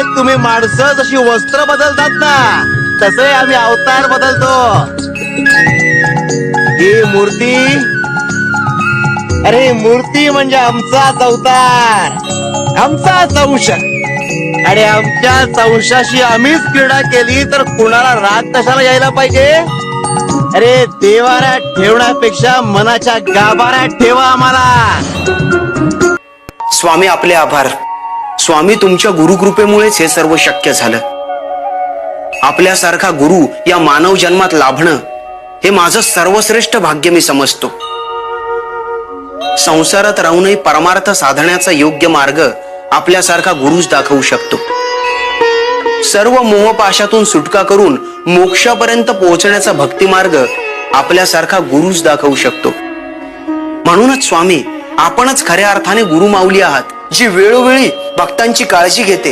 तुम्ही माणसं जशी वस्त्र बदलतात ना, तसे आम्ही अवतार बदलतो. ही मूर्ती, अरे मूर्ती म्हणजे आमचाच अवतार, आमचाच अंश. आणि आमच्या अंशाशी आम्हीच क्रीडा केली तर कुणाला राग कशाला यायला पाहिजे. अरे देवाऱ्यात ठेवण्यापेक्षा मनाच्या गाभाऱ्यात ठेवा आम्हाला. स्वामी आपले आभार. स्वामी तुमच्या गुरुकृपेमुळेच हे सर्व शक्य झालं. आपल्यासारखा गुरु या मानव जन्मात लाभणं हे माझं सर्वश्रेष्ठ भाग्य मी समजतो. संसारात राहूनही परमार्थ साधण्याचा योग्य मार्ग आपल्यासारखा गुरुच दाखवू शकतो. सर्व मोहपाशातून सुटका करून मोक्षापर्यंत पोहोचण्याचा भक्ती मार्ग आपल्यासारखा गुरुच दाखवू शकतो. म्हणूनच स्वामी आपणच खऱ्या अर्थाने गुरु माऊली आहात, जी वेळोवेळी भक्तांची काळजी घेते.